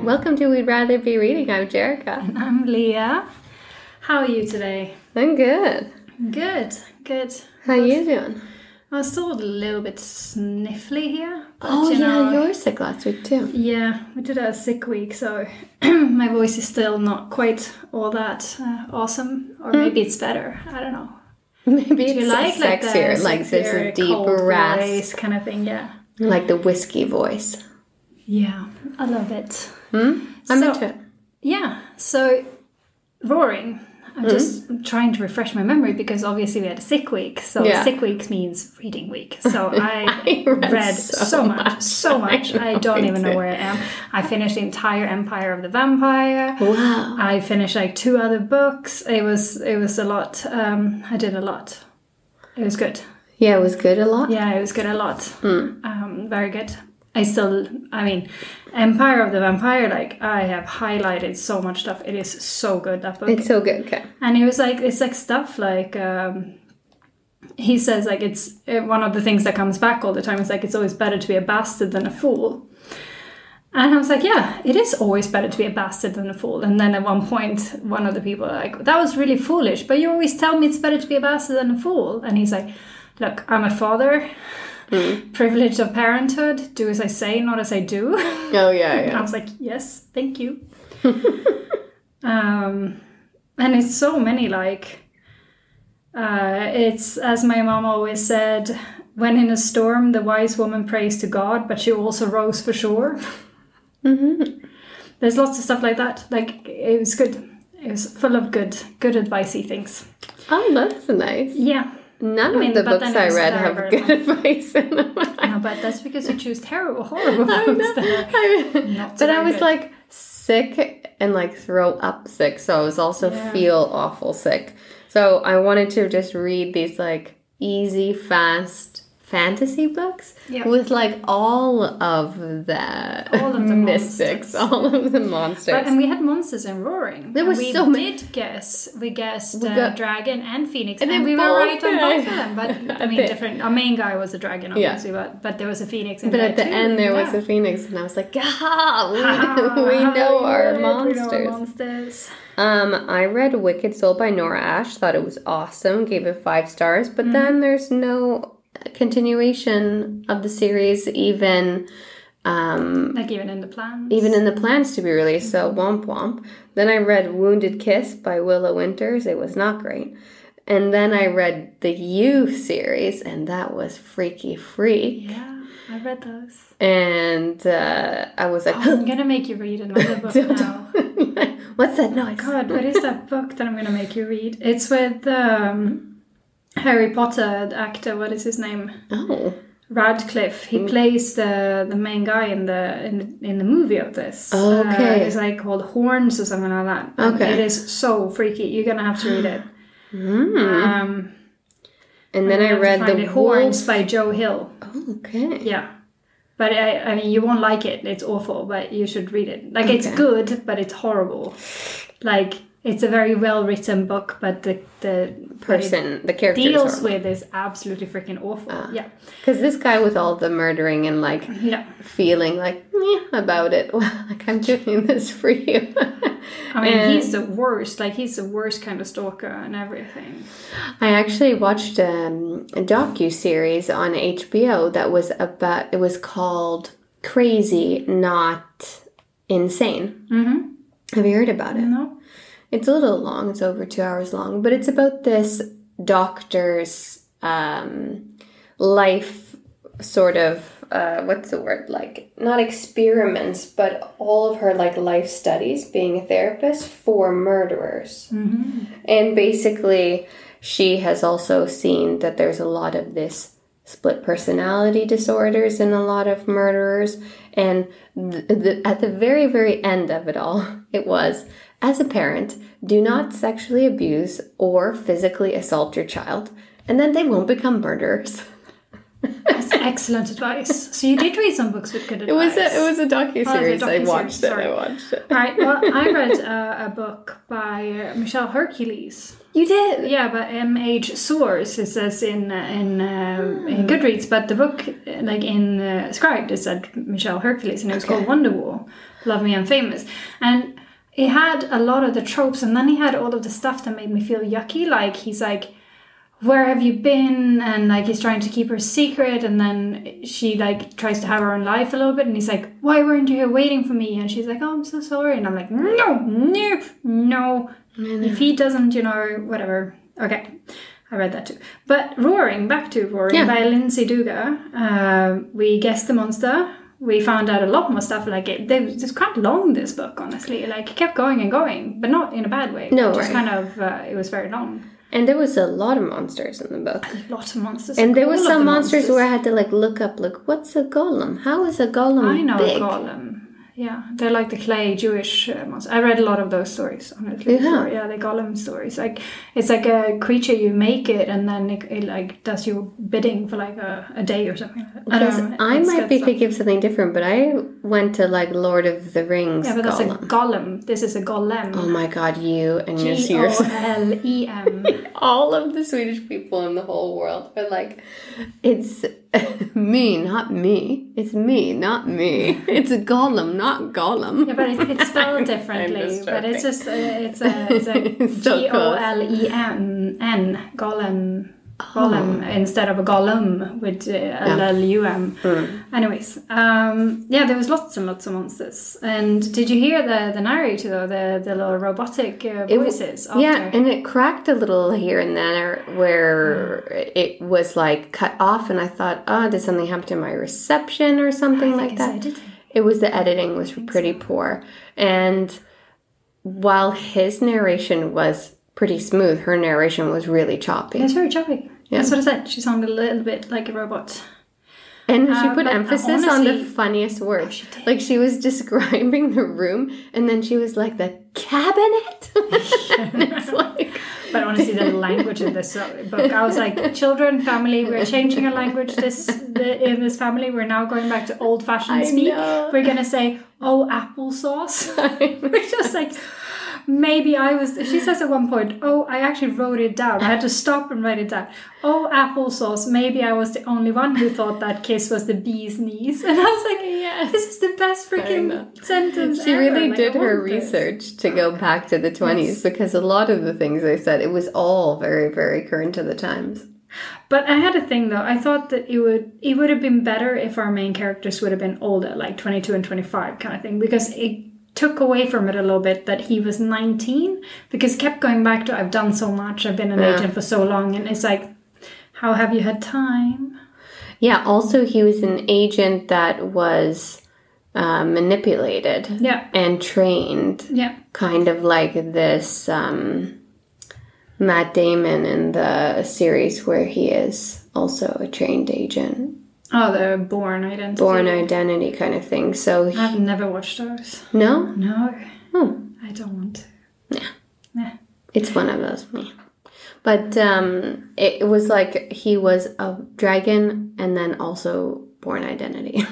Welcome to We'd Rather Be Reading. I'm Jerrica. And I'm Lia. How are you today? I'm good. Good. How you doing? I was still a little bit sniffly here. But, you were sick last week too. Yeah, we did a sick week, so my voice is still not quite all that awesome. Or maybe it's better. I don't know. Maybe it's sexier, like there's a deeper rasp kind of thing, yeah. Like the whiskey voice. Yeah, I love it. I'm into it. Yeah, so roaring. I'm just trying to refresh my memory because obviously we had a sick week. So sick week means reading week. So I read so much. I don't even know where I am. I finished the entire Empire of the Vampire. Wow. I finished like 2 other books. It was a lot. I did a lot. It was good. Yeah, it was good a lot? Yeah, it was good a lot. Very good. Empire of the Vampire, like, I have highlighted so much stuff. It is so good, that book. It's so good, okay. And it's like stuff like, he says, like, it's one of the things that comes back all the time. It's like, it's always better to be a bastard than a fool. And I was like, yeah, it is always better to be a bastard than a fool. And then at one point, one of the people like, that was really foolish, but you always tell me it's better to be a bastard than a fool. And he's like, look, I'm a father. Privilege of parenthood. Do as I say, not as I do. Oh, yeah. I was like, yes, thank you. And it's so many, like, it's, as my mom always said, when in a storm, the wise woman prays to God, but she also rows for shore. There's lots of stuff like that. Like, it was good. It was full of good advicey things. Oh, that's nice. Yeah. None of the books I read have good advice in them. No, but that's because you choose horrible books. But I was like sick and like throw up sick, so I was also feel awful sick. So I wanted to just read these like easy, fast fantasy books with like all of the mystics, all of the monsters. And we had monsters in Roaring. There was so many. We guessed Dragon and Phoenix, and we were right on both of them. But I mean, different. Our main guy was a dragon, obviously, but there was a Phoenix in there too. But at the end, there was a Phoenix, and I was like, we know our monsters. I read Wicked Soul by Nora Ash. Thought it was awesome. Gave it 5 stars. But then there's no continuation of the series, even in the plans to be released. So womp womp. Then I read Wounded Kiss by Willow Winters. It was not great. And then I read the You series, and that was Freaky Freak. Yeah, I read those. And I was like, I'm gonna make you read another book now. What's that noise? God, what is that book that I'm gonna make you read? It's with Harry Potter, the actor, what is his name? Oh, Radcliffe. He plays the main guy in the movie of this. Oh, okay. It's like called Horns or something like that. Okay. It is so freaky. You're gonna have to read it. And then I read The Horns by Joe Hill. Oh, okay. Yeah. But I mean, you won't like it. It's awful, but you should read it. Like, it's good, but it's horrible. Like, it's a very well-written book, but the character deals with is absolutely freaking awful. Yeah. Because this guy with all the murdering and, like, feeling like, about it. Well, like, I'm doing this for you. I mean, he's the worst. Like, he's the worst kind of stalker and everything. I actually watched a docu-series on HBO that was about, it was called Crazy, Not Insane. Have you heard about it? No. It's a little long. It's over 2 hours long. But it's about this doctor's life sort of, what's the word? Like, not experiments, but all of her, like, life studies being a therapist for murderers. And basically, she has also seen that there's a lot of this split personality disorders in a lot of murderers. And at the very, very end of it all, it was, as a parent, do not sexually abuse or physically assault your child, and then they won't become murderers. That's excellent advice. So you did read some books with good advice. It was a docu-series. I watched it. All right. Well, I read a book by Michelle Hercules. You did? Yeah, but M.H. Source, it says in Goodreads, but the book, like in Scribed, it said Michelle Hercules, and it was called Wonderwall. Love Me, I'm Famous. And he had a lot of the tropes, and then he had all of the stuff that made me feel yucky. Like, he's like, where have you been? And like, he's trying to keep her secret, and then she like tries to have her own life a little bit, and he's like, why weren't you here waiting for me? And she's like, oh, I'm so sorry. And I'm like, no. If he doesn't, whatever. Okay, I read that too. But back to Roaring by Lindsay Duga. We guessed the monster. We found out a lot more stuff. Like, it's quite long, this book, honestly. Like, it kept going and going, but not in a bad way. No, just kind of, it was very long. And there was a lot of monsters in the book. A lot of monsters. And there was some monsters where I had to like look up, like, what's a golem? How is a golem I know big? A golem. Yeah, they're like the clay Jewish monsters. I read a lot of those stories, honestly. Yeah. Yeah, the golem stories. Like, it's like a creature, you make it, and then it like does your bidding for like a day or something. Because I might be thinking of something different, but I went to like Lord of the Rings. Yeah, but that's a golem. This is a golem. Oh my god, you and your Golem. All of the Swedish people in the whole world are like, it's me, not me. It's me, not me. It's a golem, not golem. Yeah, but it's spelled differently. But it's just it's a Golem, golem. Golem instead of a golem with L-L-U-M. Anyways, there was lots and lots of monsters. And did you hear the narrator though, the little robotic voices? And it cracked a little here and there where it was like cut off, and I thought, did something happen to my reception or something like that? It was the editing was pretty poor, and while his narration was pretty smooth, her narration was really choppy. It's very choppy. Yeah. That's what I said. She sounded a little bit like a robot. And she put emphasis on the funniest words. Like, she was describing the room, and then she was like, the cabinet? And it's like... But honestly, the language in this book, I was like, children, family, we're changing our language in this family. We're now going back to old-fashioned speak. We're going to say, oh, applesauce. We're just like... Maybe she says at one point, oh, I actually wrote it down. I had to stop and write it down. Oh, applesauce. Maybe I was the only one who thought that kiss was the bee's knees. And I was like, this is the best freaking sentence She ever. really did her research to go back to the 20s because a lot of the things they said, it was all very, very current to the times. But I had a thing though. I thought that it would have been better if our main characters would have been older, like 22 and 25 kind of thing, because it took away from it a little bit that he was 19, because it kept going back to, I've done so much, I've been an agent for so long, and it's like, how have you had time? Yeah, also he was an agent that was manipulated and trained. Yeah. Kind of like this Matt Damon in the series where he is also a trained agent. Oh, the Born Identity. Born Identity kind of thing. So I've never watched those. No? No. I don't want to. Yeah. It's one of those. Yeah. But it was like he was a dragon and then also Born Identity.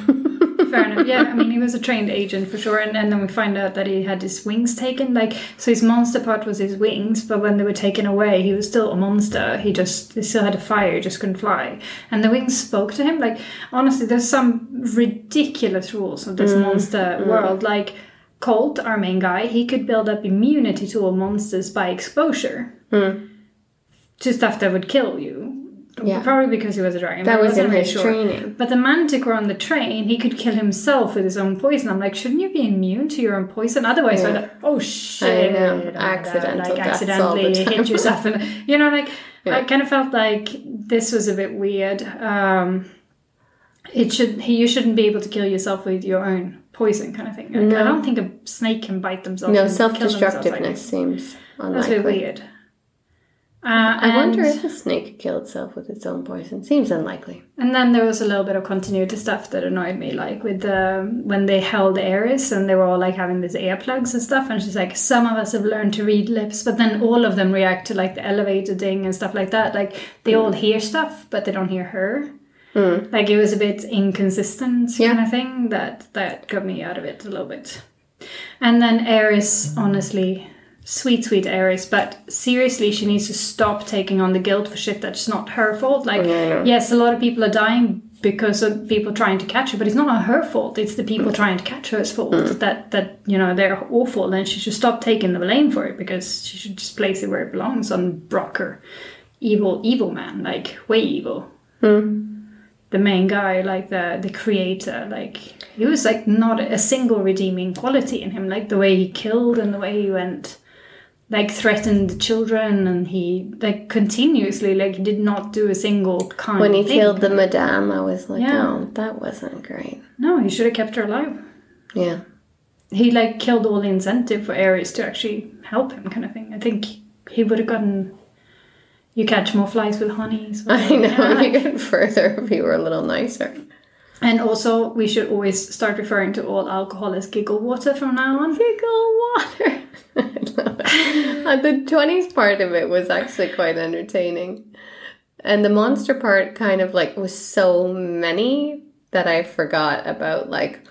Fair enough. Yeah, I mean, he was a trained agent for sure. And then we find out that he had his wings taken. Like, so his monster part was his wings, but when they were taken away, he was still a monster. He still had a fire, he just couldn't fly. And the wings spoke to him. Like, honestly, there's some ridiculous rules of this monster world. Like, Colt, our main guy, he could build up immunity to all monsters by exposure to stuff that would kill you. Yeah. Probably because he was a dragon. That was in his training. But the Manticore on the train, he could kill himself with his own poison. I'm like, shouldn't you be immune to your own poison? Otherwise, I'm like, oh shit. I know. Accidentally hit yourself. And, I kind of felt like this was a bit weird. You shouldn't be able to kill yourself with your own poison kind of thing. Like, I don't think a snake can bite themselves. No, self-destructiveness seems unlikely. That's a bit weird. I wonder if a snake could kill itself with its own poison. Seems unlikely. And then there was a little bit of continuity stuff that annoyed me, like with when they held Ares and they were all like having these earplugs and stuff, and she's like, some of us have learned to read lips, but then all of them react to like the elevator ding and stuff like that. Like they all hear stuff, but they don't hear her. Like it was a bit inconsistent kind of thing that got me out of it a little bit. And then Ares, honestly, sweet Ares, but seriously, she needs to stop taking on the guilt for shit that's not her fault. Like, yes, a lot of people are dying, because of people trying to catch her, but it's not her fault. It's the people trying to catch her's fault that they're awful, and she should stop taking the blame for it, because she should just place it where it belongs on Brocker, evil man, like way evil. The main guy, like the creator, like he was like not a single redeeming quality in him, like the way he killed and the way he went. Like threatened the children, and he like continuously like did not do a single kind When he thing. killed the madame, I was like, oh, that wasn't great. No, he should have kept her alive. Yeah. He like killed all the incentive for Ares to actually help him, kind of thing. I think he would have gotten. You catch more flies with honey. So, I know, you get further if you were a little nicer. And also, we should always start referring to all alcohol as Gigglewater from now on. Gigglewater. I love it. The 20s part of it was actually quite entertaining. And the monster part kind of like was so many that I forgot about like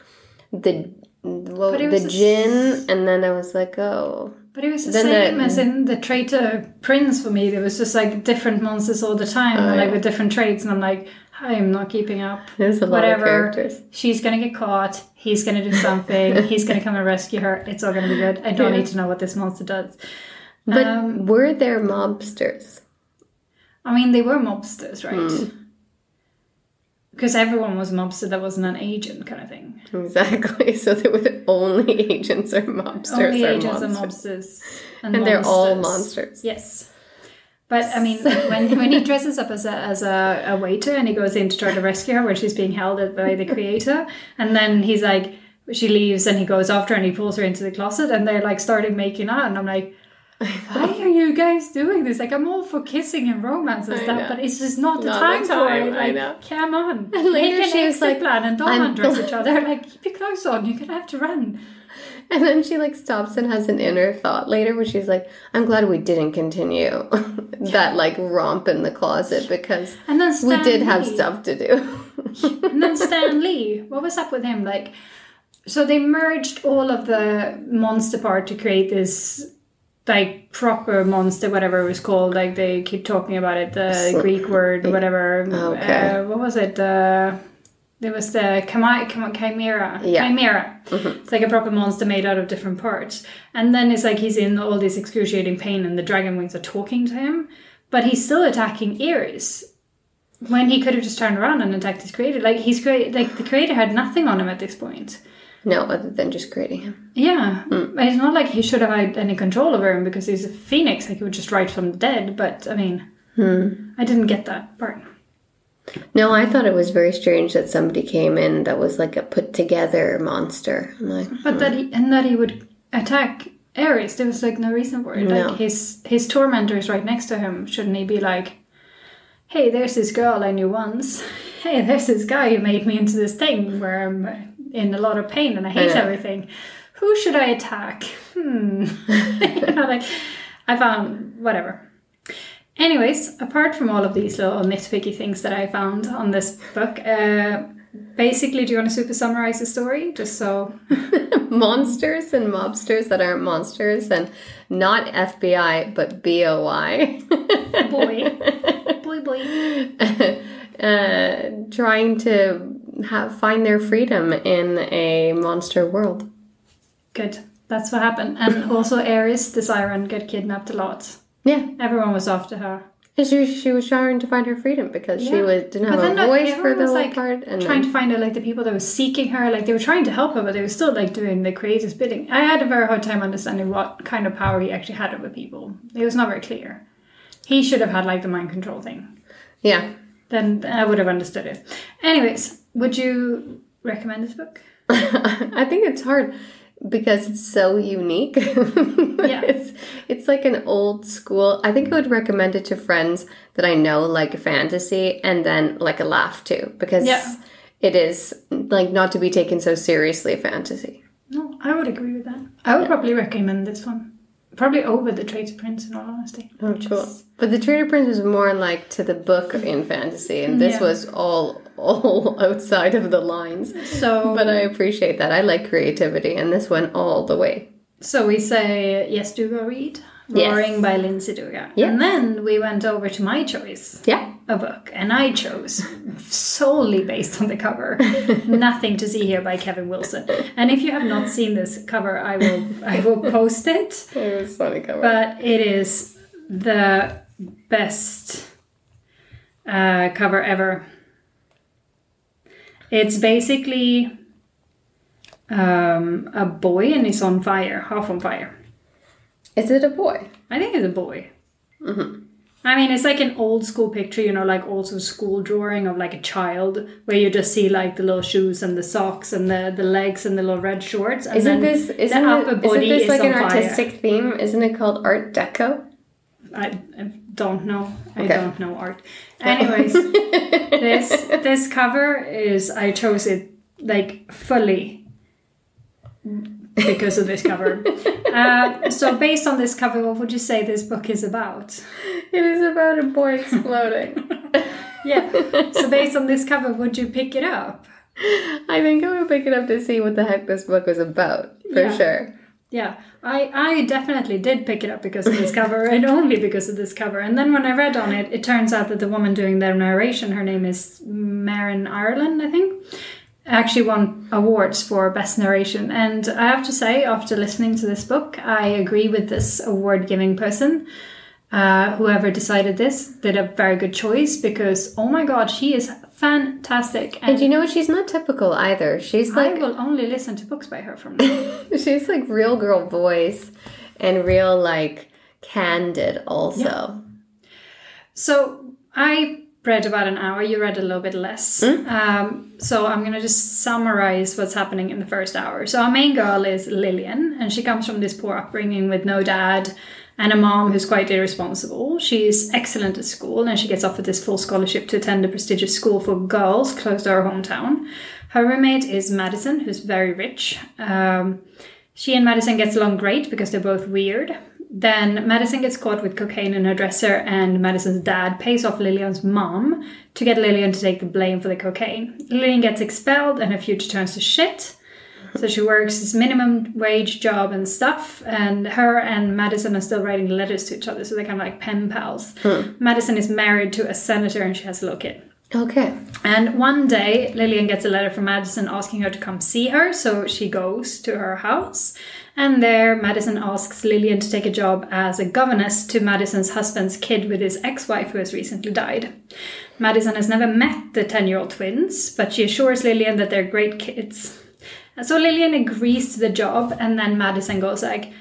the gin, and then I was like, oh. But it was the same as in the traitor prince for me. There was just like different monsters all the time, like with different traits, and I'm like, I am not keeping up. There's a lot of characters. She's gonna get caught. He's gonna do something. He's gonna come and rescue her. It's all gonna be good. I don't need to know what this monster does. But were there mobsters? I mean, they were mobsters, right? Because everyone was a mobster that wasn't an agent, kind of thing. Exactly. So there were only agents or mobsters. Only or agents monsters. and mobsters. And they're all monsters. Yes. But I mean, when he dresses up as a waiter and he goes in to try to rescue her, where she's being held by the creator, and then he's like, she leaves and he goes after her and he pulls her into the closet, and they're like starting making out, and I'm like, why are you guys doing this? Like, I'm all for kissing and romance and stuff, but it's just not the time for it. Like, come on. And later she was like, plan and don't undress each other. Like, keep your clothes on. You're gonna have to run. And then she like stops and has an inner thought later where she's like, I'm glad we didn't continue that like romp in the closet, because we did have stuff to do. And then Stan Lee, what was up with him? Like, so they merged all of the monster part to create this like proper monster, whatever it was called. Like they keep talking about it, the Greek word, whatever. Okay. What was it? There was the chimera. Yeah. Chimera. It's like a proper monster made out of different parts. And then it's like he's in all this excruciating pain and the dragon wings are talking to him. But he's still attacking Ares. When he could have just turned around and attacked his creator. Like the creator had nothing on him at this point. No, other than just creating him. Yeah. It's not like he should have had any control over him because he's a phoenix. Like he would just rise from the dead. But I mean, I didn't get that part. No, I thought it was very strange that somebody came in that was like a put together monster. I'm like, but that he would attack Ares. There was like no reason for it. No. Like his tormentor is right next to him. Shouldn't he be like, hey, there's this girl I knew once. Hey, there's this guy who made me into this thing where I'm in a lot of pain and I hate everything. Who should I attack? Like I found whatever. Anyways, apart from all of these little nitpicky things that I found on this book, basically, do you want to super summarize the story? Just so... Monsters and mobsters that aren't monsters, and not FBI, but BOI. Boy. Trying to find their freedom in a monster world. Good. That's what happened. And also Ares, the siren, got kidnapped a lot. Yeah. Everyone was after her. And she was trying to find her freedom because she didn't have a voice for the whole part. And trying to find out like the people that were seeking her. Like they were trying to help her, but they were still like doing the creator's bidding. I had a very hard time understanding what kind of power he actually had over people. It was not very clear. He should have had like the mind control thing. Yeah. Then I would have understood it. Anyways, would you recommend this book? I think it's hard. Because it's so unique. Yeah. It's like an old school. I think I would recommend it to friends that I know like fantasy and then like a laugh too. Because it is like not to be taken so seriously fantasy. No, I would agree with that. I would probably recommend this one. Probably over The Traitor Prince in all honesty. Oh, cool. But The Traitor Prince was more like to the book in fantasy. And this was all outside of the lines. But I appreciate that. I like creativity. And this went all the way. So we say, yes, do go read. Roaring by Lindsay Duga. Yes. And then we went over to my choice. Yeah. A book. And I chose solely based on the cover. Nothing to See Here by Kevin Wilson. And if you have not seen this cover, I will post it. It was a funny cover. But it is the best cover ever. It's basically a boy and he's on fire, half on fire. Is it a boy? I think it's a boy. Mm-hmm. I mean, it's like an old school picture, you know, like also school drawing of like a child where you just see like the little shoes and the socks and the legs and the little red shorts. And Isn't then this like an artistic theme? Isn't it called Art Deco? I don't know. I Okay. don't know art. Anyways, this cover is, I chose it like fully because of this cover. So based on this cover, what would you say this book is about? It is about a boy exploding. Yeah. So based on this cover, would you pick it up? I think I would pick it up to see what the heck this book was about, for sure. Yeah, I definitely did pick it up because of this cover and only because of this cover. And then when I read on it, it turns out that the woman doing the narration, her name is Marin Ireland, I think, actually won awards for Best Narration. And I have to say, after listening to this book, I agree with this award-giving person. Whoever decided this did a very good choice because, oh my god, she is fantastic. And you know what? She's not typical either. She's like... I will only listen to books by her from now. She's like real girl voice and real like candid also. Yeah. So I read about an hour. You read a little bit less. So I'm going to just summarize what's happening in the first hour. So our main girl is Lillian, and she comes from this poor upbringing with no dad and a mom who's quite irresponsible. She's excellent at school, and she gets offered this full scholarship to attend a prestigious school for girls close to her hometown. Her roommate is Madison, who's very rich. She and Madison gets along great because they're both weird. Then Madison gets caught with cocaine in her dresser, and Madison's dad pays off Lillian's mom to get Lillian to take the blame for the cocaine. Lillian gets expelled, and her future turns to shit. So she works this minimum wage job and stuff, and her and Madison are still writing letters to each other, so they're kind of like pen pals. Madison is married to a senator, and she has a little kid. Okay. And one day, Lillian gets a letter from Madison asking her to come see her, so she goes to her house. And there, Madison asks Lillian to take a job as a governess to Madison's husband's kid with his ex-wife who has recently died. Madison has never met the 10-year-old twins, but she assures Lillian that they're great kids. And so Lillian agrees to the job, and then Madison goes like,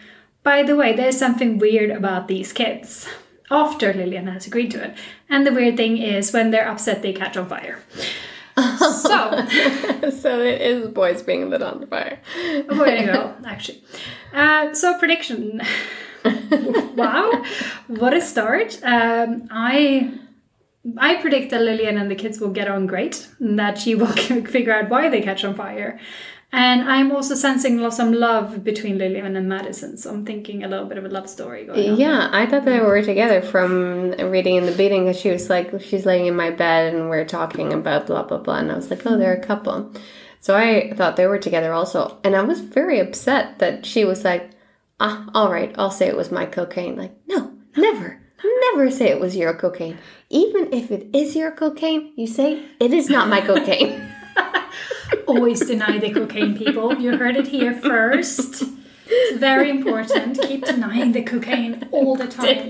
by the way, there's something weird about these kids. After Lillian has agreed to it. And the weird thing is, when they're upset, they catch on fire. So it is boys being lit on fire. A boy and a girl, actually. So prediction. Wow, what a start. I predict that Lillian and the kids will get on great, and that she will figure out why they catch on fire. And I'm also sensing some love between Lillian and Madison, so I'm thinking a little bit of a love story going on. Yeah, I thought they were together from reading in the beginning, because she was like, she's laying in my bed and we're talking about blah, blah, blah. And I was like, oh, they're a couple. So I thought they were together also. And I was very upset that she was like, all right, I'll say it was my cocaine. Like, no, never. Never say it was your cocaine. Even if it is your cocaine, you say, it is not my cocaine. Always deny the cocaine, people. You heard it here first. It's very important. Keep denying the cocaine all the time.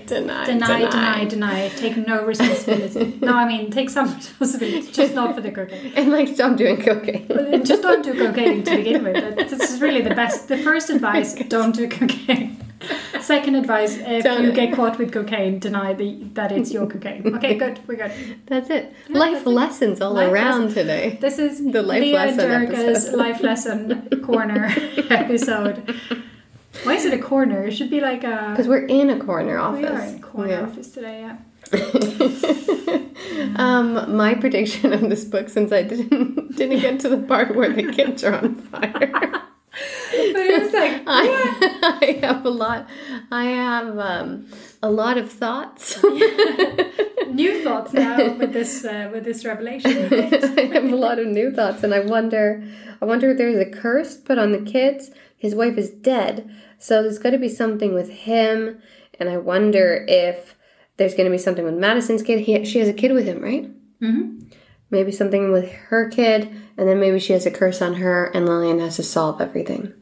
Deny. Take no responsibility. No, I mean, take some responsibility, just not for the cocaine. And like, stop doing cocaine. Just don't do cocaine to begin with. This is really the best. The first advice, don't do cocaine. Second advice, if you get caught with cocaine, deny that it's your cocaine. Okay, good. We're good. That's it. Yeah, life lessons all around today. This is the life Lia lesson and Jerrica's episode. life lesson corner episode. Why is it a corner? It should be like a... Because we're in a corner office. We are in a corner office today, yeah. My prediction of this book, since I didn't get to the part where the kids are on fire. But it was like, I have a lot of thoughts. New thoughts now with this revelation. Right? I have a lot of new thoughts, and I wonder if there's a curse put on the kids his wife is dead. So there's got to be something with him. And I wonder if there's going to be something with Madison's kid. She has a kid with him, right? Mm-hmm. Maybe something with her kid. And then maybe she has a curse on her and Lillian has to solve everything.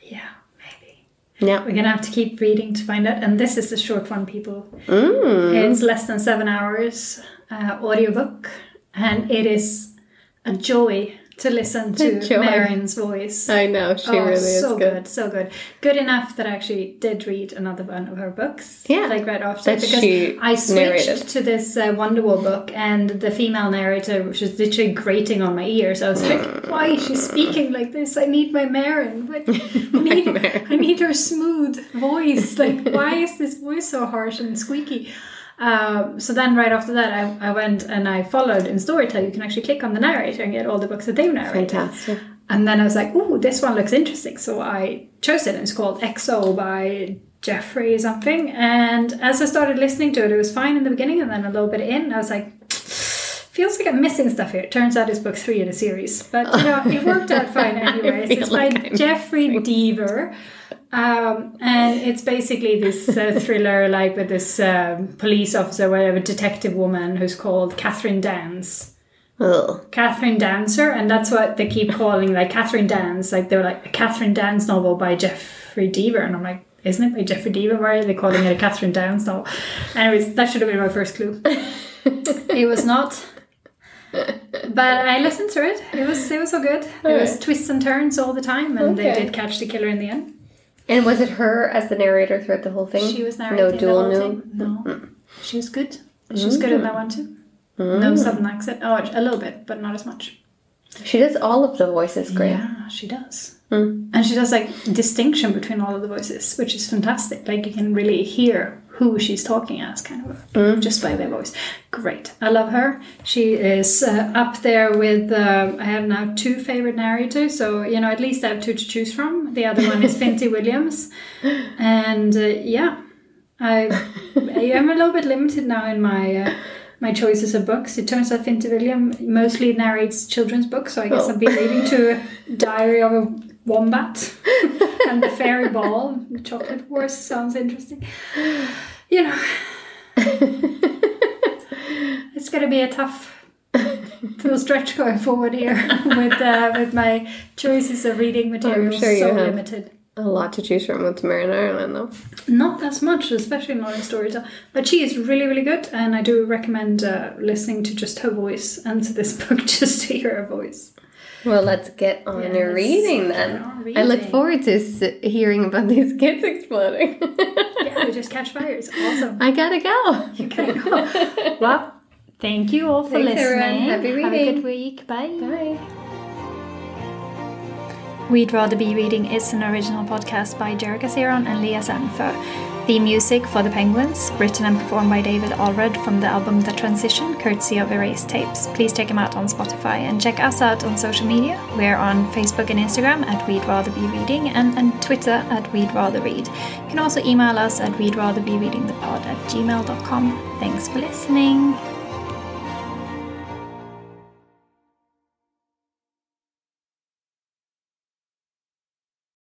Yeah, maybe. Yeah. We're going to have to keep reading to find out. And this is the short one, people. It's less than 7 hours audiobook. And it is a joy to listen to Marin's voice. I know, she really is so good. So good. Good enough that I actually did read another one of her books. Yeah. Like right after. That because she I switched narrated. to this Wonderwall book and the female narrator, which was literally grating on my ears. I was like, why is she speaking like this? I need my Marin. But I need her smooth voice. Like, why is this voice so harsh and squeaky? So then right after that, I went and I followed in Storytel. You can actually click on the narrator and get all the books that they've narrated. Fantastic. And then I was like, ooh, this one looks interesting. So I chose it and it's called XO by Jeffrey something. And as I started listening to it, it was fine in the beginning and then a little bit in, I was like, feels like I'm missing stuff here. It turns out it's book 3 in a series. But, it worked out fine anyways. It's by Jeffrey Deaver. And it's basically this thriller, like with this police officer, whatever, detective woman who's called Catherine Dance. Ugh. Catherine Dancer, and that's what they keep calling, like, Catherine Dance. Like, they were like, a Catherine Dance novel by Jeffrey Deaver. And I'm like, isn't it by Jeffrey Deaver? Why are they calling it a Catherine Dance novel? Anyways, that should have been my first clue. It was not. But I listened to it. It was so good. There was twists and turns all the time, and they did catch the killer in the end. And was it her as the narrator throughout the whole thing? She was narrating the whole thing. No. She was good. She was good in that one too. No southern accent. Oh, a little bit, but not as much. She does all of the voices great. Yeah, she does. And she does like distinction between all of the voices, which is fantastic. Like you can really hear who she's talking as, kind of, just by their voice. Great. I love her. She is up there with, I have now 2 favorite narrators, so, at least I have 2 to choose from. The other one is Finty Williams. And, I am a little bit limited now in my choices of books. It turns out Finty Williams mostly narrates children's books, so I guess I'll be reading to Diary of a Wombat and The Fairy Ball. The Chocolate Wars sounds interesting. It's going to be a tough little stretch going forward here with my choices of reading material. I'm sure you have limited. A lot to choose from with Marin Ireland, though. Not as much, especially not in Storytel. But she is really, really good, and I do recommend listening to just her voice and to this book just to hear her voice. Well, let's get on reading then. I look forward to hearing about these kids exploding. Yeah, they just catch fire. It's awesome. I gotta go. You gotta go. Well, thank you all for listening. Everyone. Happy reading. Have a good week. Bye. Bye. We'd Rather Be Reading is an original podcast by Jerrica and Lia. The music for The Penguins, written and performed by David Allred from the album The Transition, courtesy of Erased Tapes. Please check him out on Spotify and check us out on social media. We're on Facebook and Instagram at We'd Rather Be Reading and on Twitter at We'd Rather Read. You can also email us at we'dratherbereadingthepod@gmail.com. Thanks for listening.